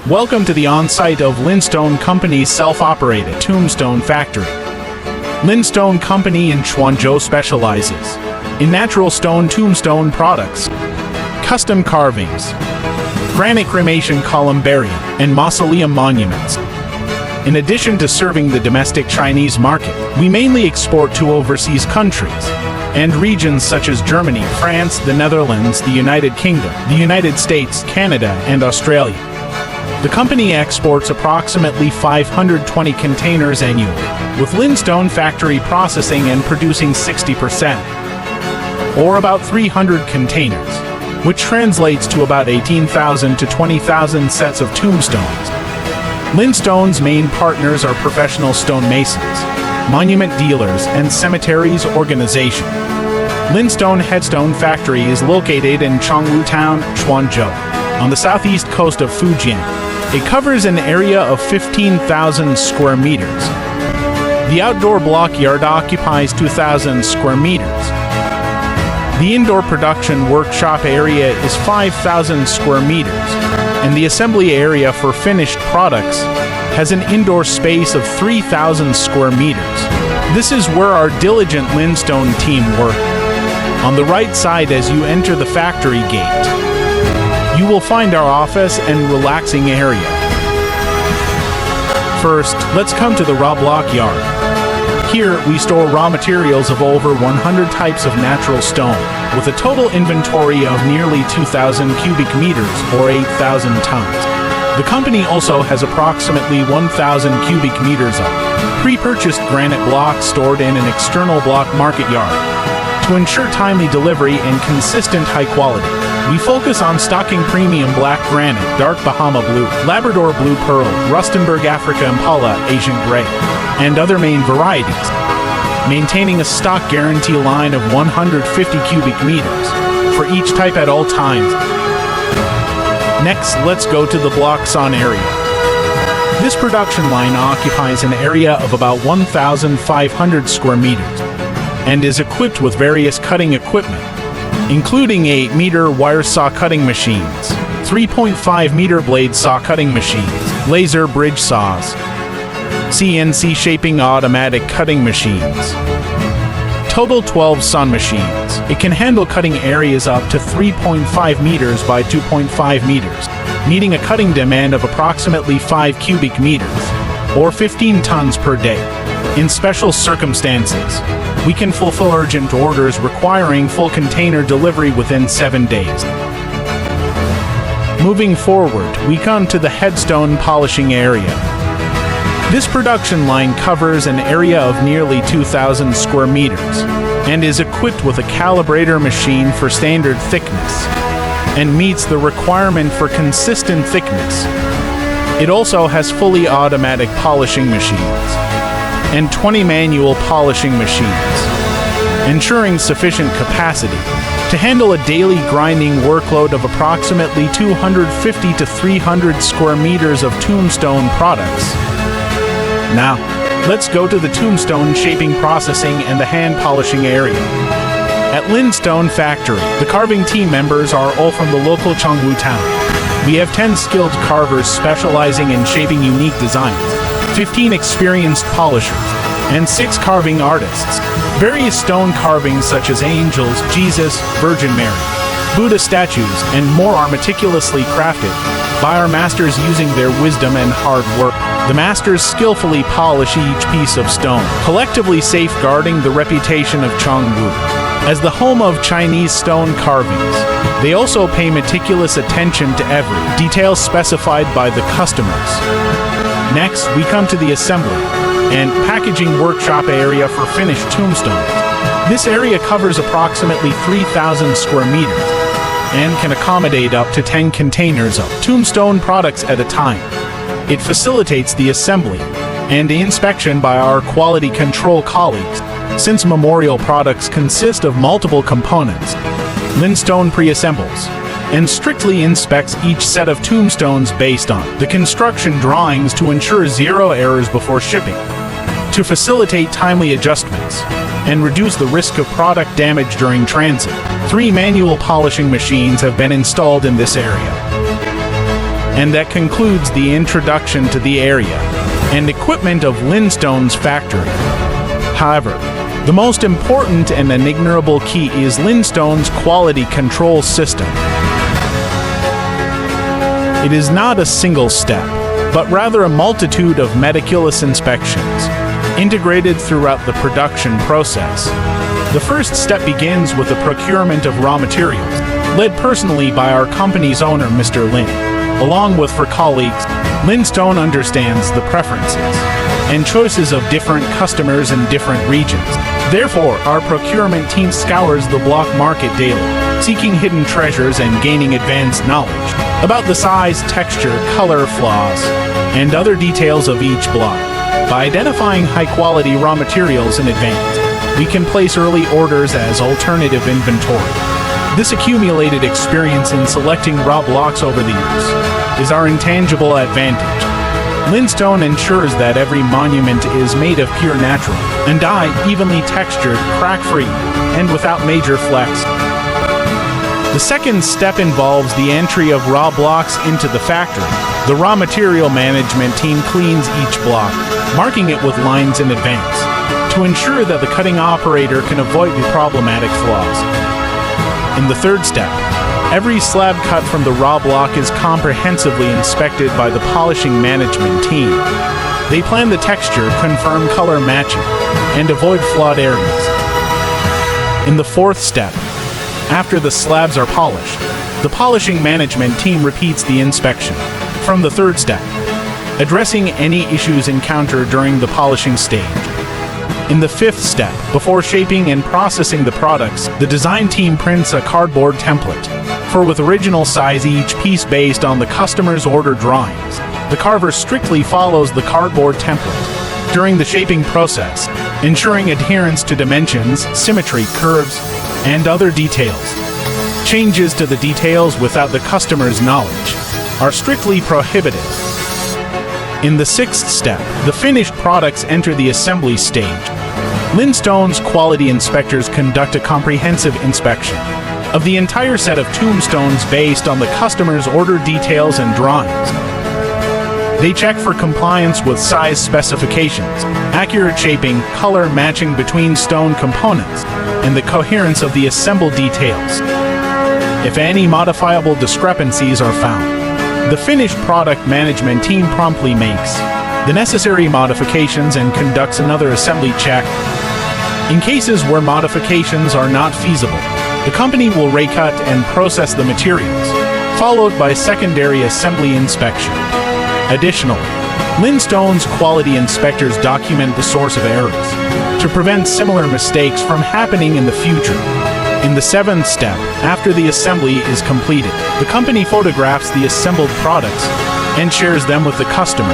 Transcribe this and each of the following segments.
Welcome to the on-site of Linstone Company's self-operated tombstone factory. Linstone Company in Quanzhou specializes in natural stone tombstone products, custom carvings, granite cremation columbarium, and mausoleum monuments. In addition to serving the domestic Chinese market, we mainly export to overseas countries and regions such as Germany, France, the Netherlands, the United Kingdom, the United States, Canada, and Australia. The company exports approximately 520 containers annually, with Linstone factory processing and producing 60%, or about 300 containers, which translates to about 18,000 to 20,000 sets of tombstones. Linstone's main partners are professional stonemasons, monument dealers, and cemeteries organization. Linstone Headstone factory is located in Chongwu Town, Quanzhou, on the southeast coast of Fujian. It covers an area of 15,000 square meters. The outdoor block yard occupies 2,000 square meters. The indoor production workshop area is 5,000 square meters, and the assembly area for finished products has an indoor space of 3,000 square meters. This is where our diligent Linstone team work. On the right side as you enter the factory gate, you will find our office and relaxing area. First, let's come to the raw block yard. Here, we store raw materials of over 100 types of natural stone, with a total inventory of nearly 2,000 cubic meters or 8,000 tons. The company also has approximately 1,000 cubic meters of pre-purchased granite blocks stored in an external block market yard. To ensure timely delivery and consistent high quality, we focus on stocking premium black granite, dark Bahama blue, Labrador blue pearl, Rustenburg Africa Impala, Asian gray, and other main varieties, maintaining a stock guarantee line of 150 cubic meters for each type at all times. Next, let's go to the block sawn area. This production line occupies an area of about 1,500 square meters and is equipped with various cutting equipment, including 8-meter wire saw cutting machines, 3.5-meter blade saw cutting machines, laser bridge saws, CNC shaping automatic cutting machines. Total 12 sawn machines. It can handle cutting areas up to 3.5 meters by 2.5 meters, meeting a cutting demand of approximately 5 cubic meters, or 15 tons per day. In special circumstances, we can fulfill urgent orders requiring full container delivery within 7 days. Moving forward, we come to the headstone polishing area. This production line covers an area of nearly 2,000 square meters and is equipped with a calibrator machine for standard thickness and meets the requirement for consistent thickness. It also has fully automatic polishing machines and 20 manual polishing machines, ensuring sufficient capacity to handle a daily grinding workload of approximately 250 to 300 square meters of tombstone products. Now, let's go to the tombstone shaping processing and the hand polishing area. At Linstone Factory, the carving team members are all from the local Chongwu town. We have 10 skilled carvers specializing in shaping unique designs, 15 experienced polishers, and 6 carving artists. Various stone carvings such as angels, Jesus, Virgin Mary, Buddha statues, and more are meticulously crafted by our masters using their wisdom and hard work. The masters skillfully polish each piece of stone, collectively safeguarding the reputation of Chongwu as the home of Chinese stone carvings. They also pay meticulous attention to every detail specified by the customers. Next, we come to the assembly and packaging workshop area for finished tombstones. This area covers approximately 3,000 square meters and can accommodate up to 10 containers of tombstone products at a time. It facilitates the assembly and inspection by our quality control colleagues. Since memorial products consist of multiple components, Linstone pre-assembles and strictly inspects each set of tombstones based on the construction drawings to ensure zero errors before shipping, to facilitate timely adjustments and reduce the risk of product damage during transit. 3 manual polishing machines have been installed in this area. And that concludes the introduction to the area and equipment of Linstone's factory. However, the most important and inignorable key is Linstone's quality control system. It is not a single step, but rather a multitude of meticulous inspections, integrated throughout the production process. The first step begins with the procurement of raw materials, led personally by our company's owner, Mr. Lin. Along with her colleagues, Linstone understands the preferences and choices of different customers in different regions. Therefore, our procurement team scours the block market daily, seeking hidden treasures and gaining advanced knowledge about the size, texture, color, flaws, and other details of each block. By identifying high-quality raw materials in advance, we can place early orders as alternative inventory. This accumulated experience in selecting raw blocks over the years is our intangible advantage. Linstone ensures that every monument is made of pure natural and die, evenly textured, crack-free, and without major flecks. The second step involves the entry of raw blocks into the factory. The raw material management team cleans each block, marking it with lines in advance, to ensure that the cutting operator can avoid the problematic flaws. In the third step, every slab cut from the raw block is comprehensively inspected by the polishing management team. They plan the texture, confirm color matching, and avoid flawed areas. In the fourth step, after the slabs are polished, the polishing management team repeats the inspection from the third step, addressing any issues encountered during the polishing stage. In the fifth step, before shaping and processing the products, the design team prints a cardboard template, for with original size each piece based on the customer's order drawings. The carver strictly follows the cardboard template during the shaping process, ensuring adherence to dimensions, symmetry, curves, and other details. Changes to the details without the customer's knowledge are strictly prohibited. In the sixth step, the finished products enter the assembly stage. Linstone's quality inspectors conduct a comprehensive inspection of the entire set of tombstones based on the customer's order details and drawings. They check for compliance with size specifications, accurate shaping, color matching between stone components, and the coherence of the assembled details. If any modifiable discrepancies are found, the finished product management team promptly makes the necessary modifications and conducts another assembly check. In cases where modifications are not feasible, the company will recut and process the materials, followed by secondary assembly inspection. Additionally, Linstone's quality inspectors document the source of errors to prevent similar mistakes from happening in the future. In the seventh step, after the assembly is completed, the company photographs the assembled products and shares them with the customer.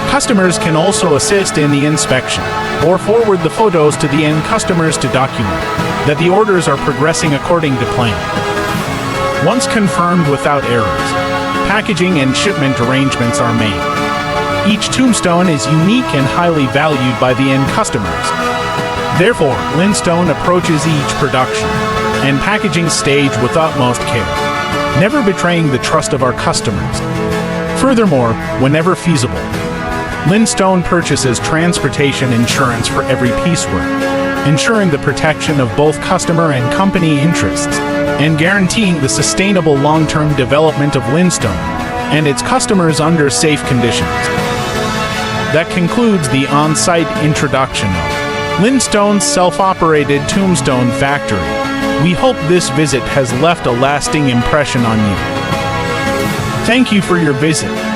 Customers can also assist in the inspection or forward the photos to the end customers to document that the orders are progressing according to plan. Once confirmed without errors, packaging and shipment arrangements are made. Each tombstone is unique and highly valued by the end customers. Therefore, Linstone approaches each production and packaging stage with utmost care, never betraying the trust of our customers. Furthermore, whenever feasible, Linstone purchases transportation insurance for every piecework, ensuring the protection of both customer and company interests, and guaranteeing the sustainable long-term development of Linstone and its customers under safe conditions. That concludes the on-site introduction of Linstone's self-operated tombstone factory. We hope this visit has left a lasting impression on you. Thank you for your visit.